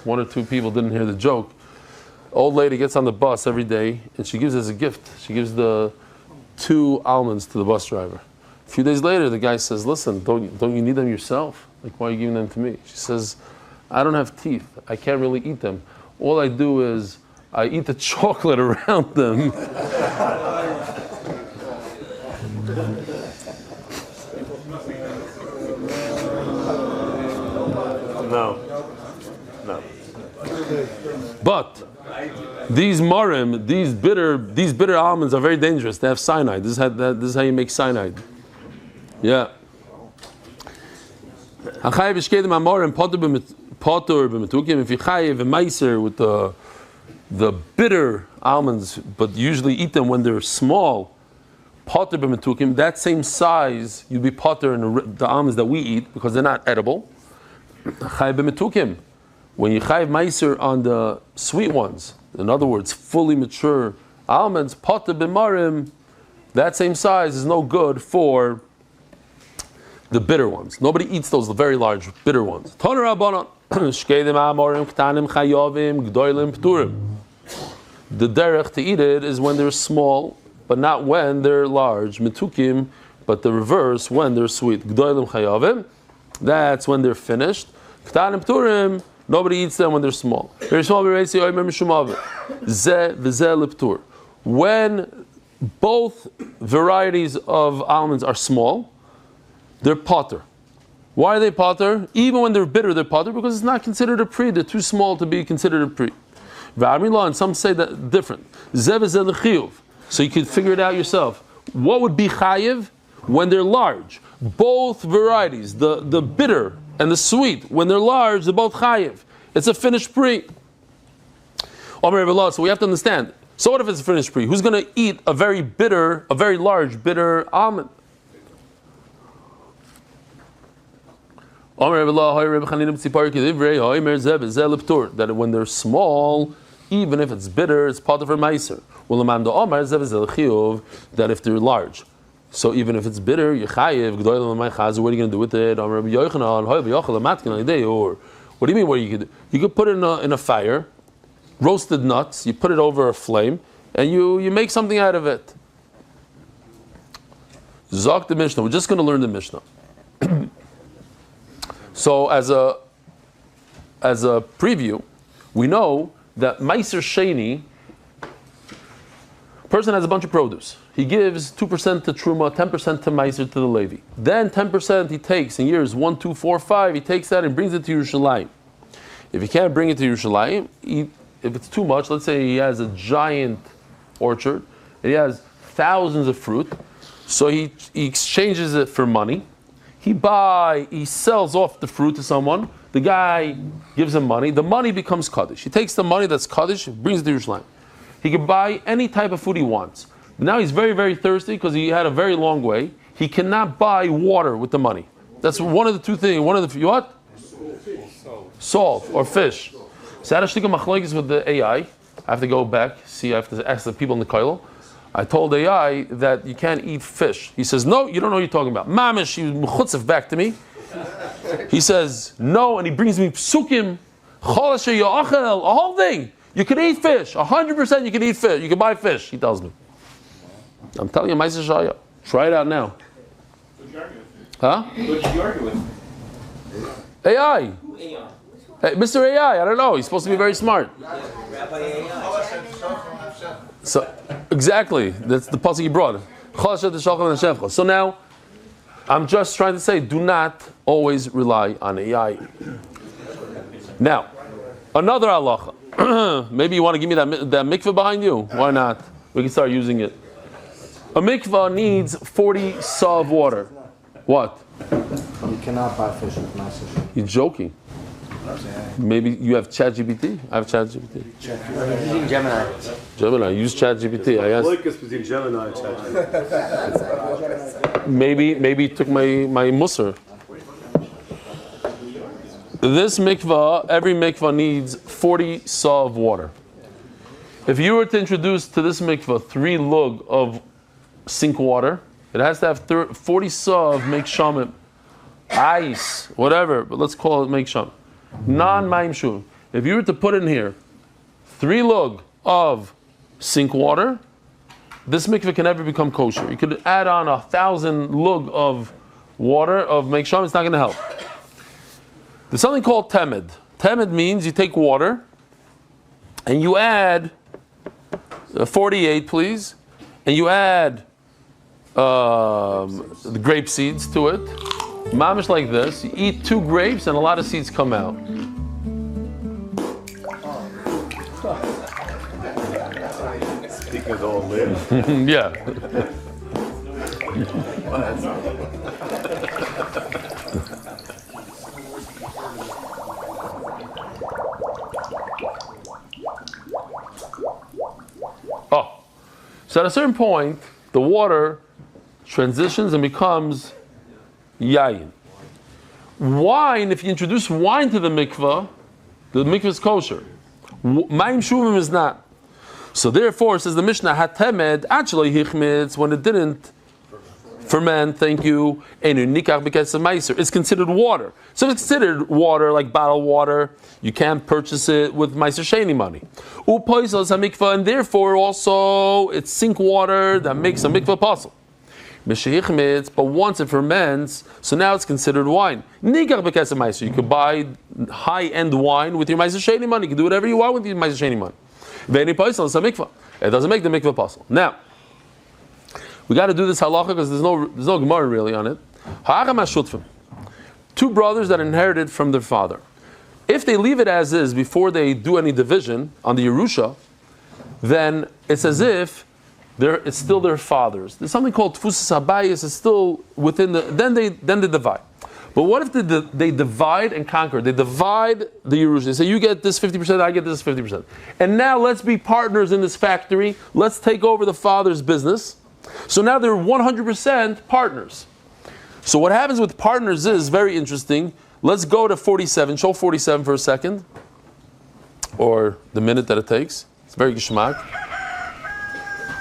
one or two people didn't hear the joke. Old lady gets on the bus every day, and she gives as a gift. She gives the 2 almonds to the bus driver. A few days later, the guy says, "Listen, don't you need them yourself? Like, why are you giving them to me?" She says, "I don't have teeth. I can't really eat them. All I do is I eat the chocolate around them." No. But these marim, these bitter almonds are very dangerous. They have cyanide. This is how you make cyanide. Yeah. If you chayiv a meiser with the bitter almonds, but usually eat them when they're small, potter b'metukim, that same size, you'd be potter in the almonds that we eat because they're not edible. Chayiv b'metukim. When you chayiv meiser on the sweet ones, in other words, fully mature almonds, potter b'marim, that same size is no good for the bitter ones. Nobody eats those very large bitter ones. The derech to eat it is when they're small, but not when they're large. Metukim, but the reverse, when they're sweet. That's when they're finished. Nobody eats them when they're small. When both varieties of almonds are small, they're potter. Why are they potter? Even when they're bitter, they're potter because it's not considered a pri. They're too small to be considered a pri. And some say that different. So you can figure it out yourself. What would be chayiv when they're large? Both varieties, the bitter and the sweet, when they're large, they're both chayiv. It's a finished pri. So we have to understand. So what if it's a finished pre? Who's going to eat a very large bitter almond? That when they're small, even if it's bitter, it's part of her meiser. That if they're large, so even if it's bitter, you chayiv. What are you going to do with it? Or what do you mean? What you could do? You could put it in a fire, roasted nuts. You put it over a flame, and you make something out of it. Zok the Mishnah. We're just going to learn the Mishnah. So as a preview, we know that Meiser Sheni, person has a bunch of produce. He gives 2% to Truma, 10% to Meiser to the Levi. Then 10% he takes in years 1, 2, 4, 5. He takes that and brings it to Yerushalayim. If he can't bring it to Yerushalayim, if it's too much, let's say he has a giant orchard, and he has thousands of fruit, so he exchanges it for money. He sells off the fruit to someone. The guy gives him money. The money becomes Kaddish. He takes the money that's Kaddish, brings it to Yerushalayim. He can buy any type of food he wants. But now he's very, very thirsty because he had a very long way. He cannot buy water with the money. That's one of the two things. What? Salt or fish. So I had a shtika machlokes with the AI. I have to go back, I have to ask the people in the koil. I told AI that you can't eat fish. He says, no, you don't know what you're talking about. Mamish, he chutzif back to me. He says, no, and he brings me psukim, a whole thing. You can eat fish, 100% you can eat fish. You can buy fish, he tells me. I'm telling you, Ma'aseh Shaya. Try it out now. Huh? Who did you argue with? AI. Hey, Mr. AI, I don't know. He's supposed to be very smart. So, exactly. That's the pasuk he brought. So now, I'm just trying to say, do not always rely on AI. Now, another halacha. Maybe you want to give me that mikveh behind you? Why not? We can start using it. A mikveh needs 40 saw of water. What? You cannot buy fish with Meiser Sheni. You're joking. Maybe you have ChatGPT? I have ChatGPT. Using Gemini. Gemini, use ChatGPT. I asked. between Gemini and ChatGPT. Maybe he took my musar. This mikvah, every mikvah needs 40 saw of water. If you were to introduce to this mikvah 3 lug of sink water, it has to have 40 saw of make shamim, ice, whatever, but let's call it make shamim. Non-maim shum. If you were to put in here 3 lug of sink water, this mikveh can never become kosher. You could add on 1,000 lug of water of make shamim, it's not going to help. There's something called temed. Temed means you take water and you add 48, please, and you add the grape seeds to it. Mamish like this. You eat 2 grapes and a lot of seeds come out. Speaking of all live. Yeah. So at a certain point, the water transitions and becomes yayin. Wine, if you introduce wine to the mikveh is kosher. Ma'im shuvim is not. So therefore, says the Mishnah, hatemed actually hichmitz, when it didn't ferment, thank you, it's considered water. So if it's considered water, like bottled water, you can't purchase it with Meiser Sheni money. And therefore also it's sink water that makes a mikvah possible. But once it ferments, so now it's considered wine. You could buy high-end wine with your Meiser Sheni money. You can do whatever you want with your Meiser Sheni money. It doesn't make the mikvah possible. Now, we got to do this halacha because there's no Gemara really on it. 2 brothers that inherited from their father. If they leave it as is before they do any division on the Yerusha, then it's as if it's still their father's. There's something called tfusas habayis. It's still within the. Then they divide. But what if they divide and conquer? They divide the Yerusha. They say, you get this 50%, I get this 50%. And now let's be partners in this factory. Let's take over the father's business. So now they're 100% partners. So what happens with partners is very interesting. Let's go to 47. Show 47 for a second. Or the minute that it takes. It's very geschmack.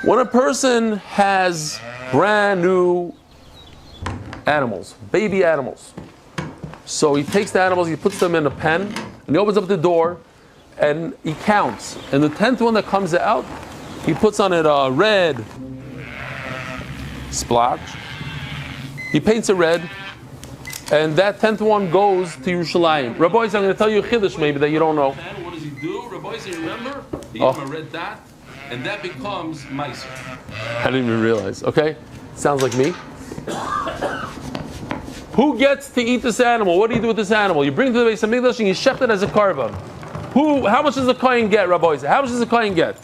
When a person has brand new animals, baby animals. So he takes the animals, he puts them in a pen, and he opens up the door, and he counts. And the 10th one that comes out, he puts on it a red splotch. He paints it red, and that 10th one goes to Yerushalayim. Rabbi, I'm going to tell you a chiddush maybe that you don't know. What does he do? Rabbi, you remember? He gives him a red dot, and that becomes meiser. I didn't even realize. Okay, sounds like me. Who gets to eat this animal? What do you do with this animal? You bring it to the Beis Hamikdash and you shecht it as a korban. How much does the kohen get, Rabbi? How much does the kohen get?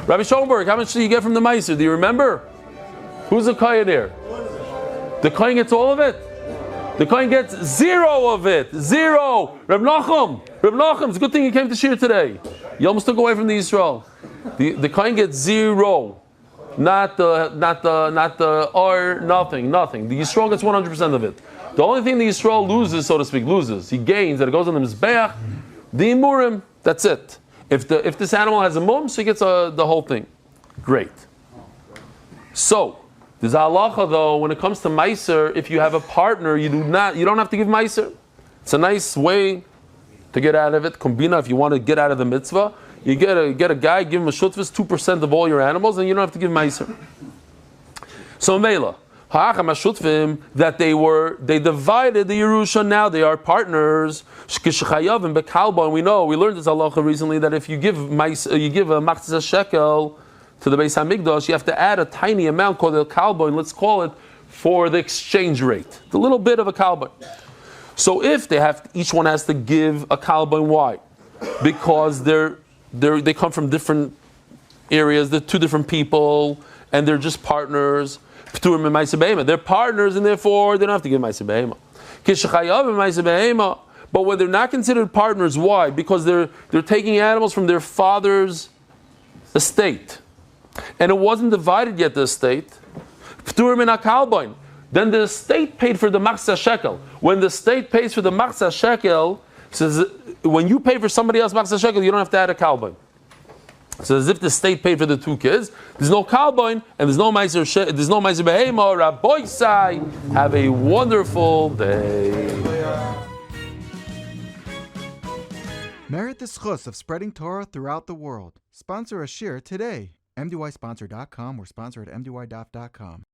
Rabbi Schoenberg, how much do you get from the meiser? Do you remember? Who's the kohen here? The kohen gets all of it? The kohen gets zero of it. Zero. Reb Nachum, it's a good thing you came to shir today. You almost took away from the Yisrael. The kohen gets zero. Not the or nothing. The Yisrael gets 100% of it. The only thing the Yisrael loses, so to speak, he gains, that it goes on the Mizbeach, the Imurim, that's it. If this animal has a mum, so he gets the whole thing. Great. So, there's a halacha though, when it comes to Meiser, if you have a partner, you don't have to give Meiser. It's a nice way to get out of it. Kombina, if you want to get out of the mitzvah, you get a guy, give him a shutfus, 2% of all your animals, and you don't have to give Meiser. So Mela, that they divided the Yerusha, now they are partners. And we learned this halacha recently that if you give a machzah shekel to the Beis Hamikdash, you have to add a tiny amount called a kalboin, let's call it, for the exchange rate. The little bit of a kalboin. So if each one has to give a kalboin, why? Because they come from different areas, they're two different people, and they're just partners. They're partners, and therefore they don't have to give Ma'aseh Behema. But when they're not considered partners, why? Because they're taking animals from their father's estate. And it wasn't divided yet, the estate. Then the estate paid for the machzah shekel. When the estate pays for the machzah shekel, says when you pay for somebody else machzah shekel, you don't have to add a kalboin. So as if the state paid for the two kids, there's no kalboin and there's no meiser behema. Rabbi Sai, have a wonderful day. Merit the schus of spreading Torah throughout the world. Sponsor a shir today. MDYsponsor.com or sponsor at MDYDaf.com.